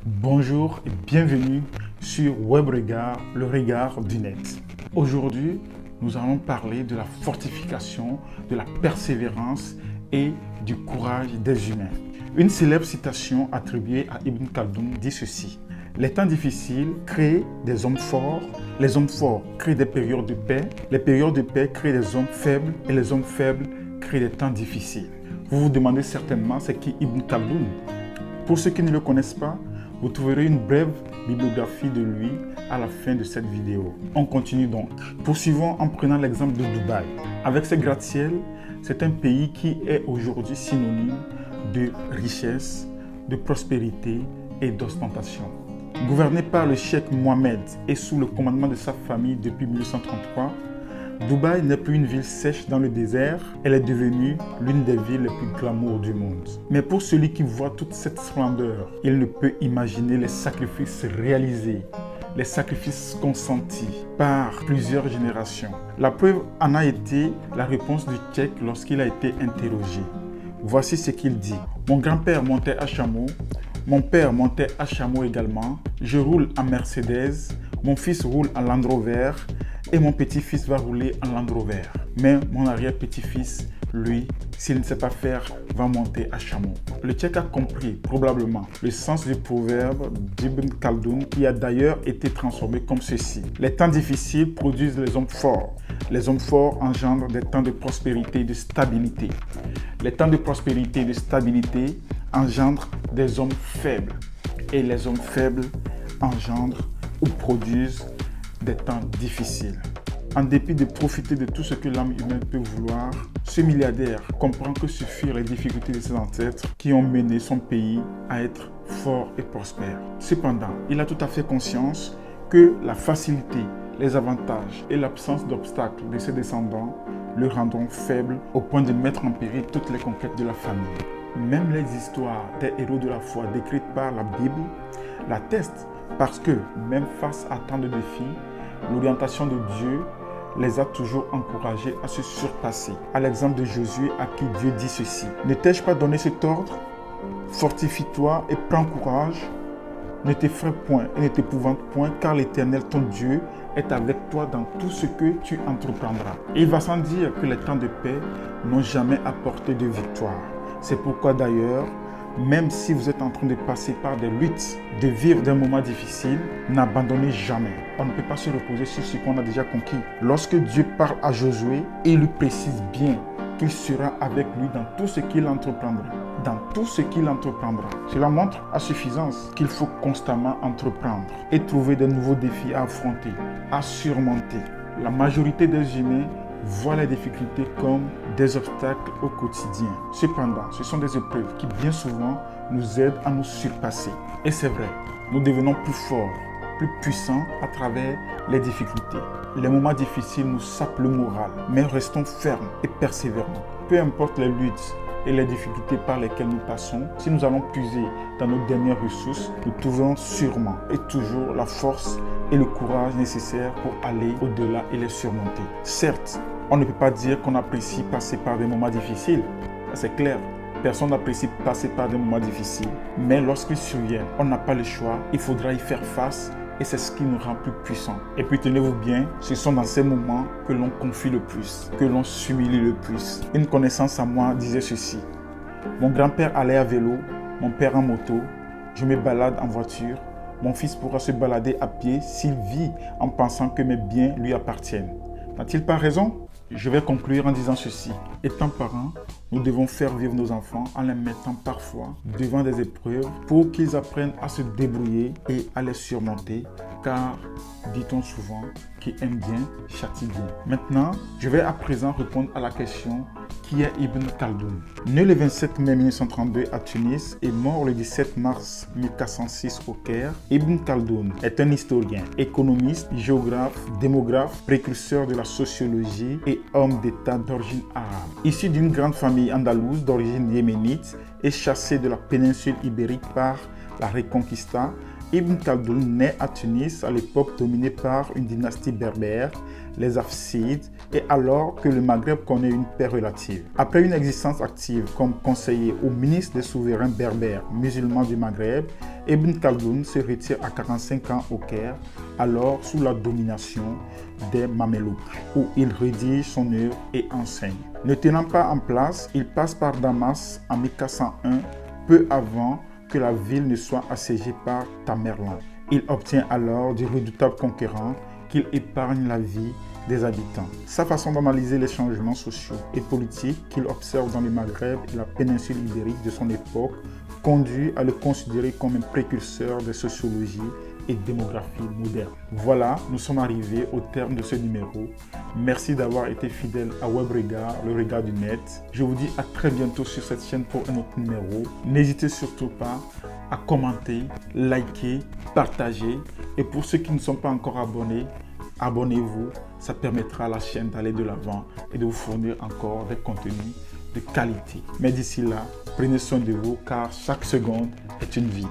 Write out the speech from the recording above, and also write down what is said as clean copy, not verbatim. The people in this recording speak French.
Bonjour et bienvenue sur Web Regard, le regard du net. Aujourd'hui, nous allons parler de la fortification, de la persévérance et du courage des humains. Une célèbre citation attribuée à Ibn Khaldoun dit ceci: les temps difficiles créent des hommes forts, les hommes forts créent des périodes de paix, les périodes de paix créent des hommes faibles et les hommes faibles créent des temps difficiles. Vous vous demandez certainement c'est qui Ibn Khaldoun. Pour ceux qui ne le connaissent pas, vous trouverez une brève bibliographie de lui à la fin de cette vidéo. On continue donc. Poursuivons en prenant l'exemple de Dubaï. Avec ses gratte-ciel, c'est un pays qui est aujourd'hui synonyme de richesse, de prospérité et d'ostentation. Gouverné par le cheikh Mohammed et sous le commandement de sa famille depuis 1933, Dubaï n'est plus une ville sèche dans le désert, elle est devenue l'une des villes les plus glamour du monde. Mais pour celui qui voit toute cette splendeur, il ne peut imaginer les sacrifices réalisés, les sacrifices consentis par plusieurs générations. La preuve en a été la réponse du cheikh lorsqu'il a été interrogé. Voici ce qu'il dit: mon grand-père montait à chameau, mon père montait à chameau également, je roule en Mercedes, mon fils roule en Land Rover, et mon petit-fils va rouler en Land Rover. Mais mon arrière-petit-fils, lui, s'il ne sait pas faire, va monter à chameau. Le cheikh a compris probablement le sens du proverbe d'Ibn Khaldoun qui a d'ailleurs été transformé comme ceci: les temps difficiles produisent les hommes forts. Les hommes forts engendrent des temps de prospérité et de stabilité. Les temps de prospérité et de stabilité engendrent des hommes faibles. Et les hommes faibles engendrent ou produisent des temps difficiles. En dépit de profiter de tout ce que l'âme humaine peut vouloir, ce milliardaire comprend que ce furent les difficultés de ses ancêtres qui ont mené son pays à être fort et prospère. Cependant, il a tout à fait conscience que la facilité, les avantages et l'absence d'obstacles de ses descendants le rendront faible au point de mettre en péril toutes les conquêtes de la famille. Même les histoires des héros de la foi décrites par la Bible l'attestent, parce que même face à tant de défis, l'orientation de Dieu les a toujours encouragés à se surpasser. À l'exemple de Josué, à qui Dieu dit ceci: ne t'ai-je pas donné cet ordre? Fortifie-toi et prends courage. Ne t'effraie point et ne t'épouvante point, car l'Éternel ton Dieu est avec toi dans tout ce que tu entreprendras. Et il va sans dire que les temps de paix n'ont jamais apporté de victoire. C'est pourquoi d'ailleurs, même si vous êtes en train de passer par des luttes, de vivre des moments difficiles, n'abandonnez jamais. On ne peut pas se reposer sur ce qu'on a déjà conquis. Lorsque Dieu parle à Josué, il lui précise bien qu'il sera avec lui dans tout ce qu'il entreprendra. Dans tout ce qu'il entreprendra. Cela montre à suffisance qu'il faut constamment entreprendre et trouver de nouveaux défis à affronter, à surmonter. La majorité des humains voient les difficultés comme des obstacles au quotidien. Cependant, ce sont des épreuves qui bien souvent nous aident à nous surpasser. Et c'est vrai, nous devenons plus forts, plus puissants à travers les difficultés. Les moments difficiles nous sapent le moral, mais restons fermes et persévérants. Peu importe les luttes et les difficultés par lesquelles nous passons, si nous allons puiser dans nos dernières ressources, nous trouverons sûrement et toujours la force et le courage nécessaires pour aller au-delà et les surmonter. Certes, on ne peut pas dire qu'on apprécie passer par des moments difficiles, c'est clair. Personne n'apprécie passer par des moments difficiles. Mais lorsqu'ils surviennent, on n'a pas le choix, il faudra y faire face et c'est ce qui nous rend plus puissants. Et puis tenez-vous bien, ce sont dans ces moments que l'on confie le plus, que l'on s'humilie le plus. Une connaissance à moi disait ceci: mon grand-père allait à vélo, mon père en moto, je me balade en voiture, mon fils pourra se balader à pied s'il vit en pensant que mes biens lui appartiennent. N'a-t-il pas raison? Je vais conclure en disant ceci. Étant parents, nous devons faire vivre nos enfants en les mettant parfois devant des épreuves pour qu'ils apprennent à se débrouiller et à les surmonter, car, dit-on souvent, qui aime bien, châtie bien. Maintenant, je vais à présent répondre à la question: qui est Ibn Khaldoun? Né le 27 mai 1932 à Tunis et mort le 17 mars 1406 au Caire, Ibn Khaldoun est un historien, économiste, géographe, démographe, précurseur de la sociologie et homme d'État d'origine arabe. Issu d'une grande famille andalouse d'origine yéménite et chassé de la péninsule ibérique par la Reconquista, Ibn Khaldoun naît à Tunis à l'époque dominée par une dynastie berbère, les Hafsides, et alors que le Maghreb connaît une paix relative. Après une existence active comme conseiller au ministre des souverains berbères musulmans du Maghreb, Ibn Khaldoun se retire à 45 ans au Caire, alors sous la domination des Mamelouks, où il rédige son œuvre et enseigne. Ne tenant pas en place, il passe par Damas en 1401, peu avant que la ville ne soit assiégée par Tamerlan. Il obtient alors du redoutable conquérant qu'il épargne la vie des habitants. Sa façon d'analyser les changements sociaux et politiques qu'il observe dans le Maghreb et la péninsule ibérique de son époque conduit à le considérer comme un précurseur de sociologie et démographie moderne. Voilà, nous sommes arrivés au terme de ce numéro. Merci d'avoir été fidèle à WebRegard, le regard du net. Je vous dis à très bientôt sur cette chaîne pour un autre numéro. N'hésitez surtout pas à commenter, liker, partager. Et pour ceux qui ne sont pas encore abonnés, abonnez-vous. Ça permettra à la chaîne d'aller de l'avant et de vous fournir encore des contenus de qualité. Mais d'ici là, prenez soin de vous car chaque seconde est une vie.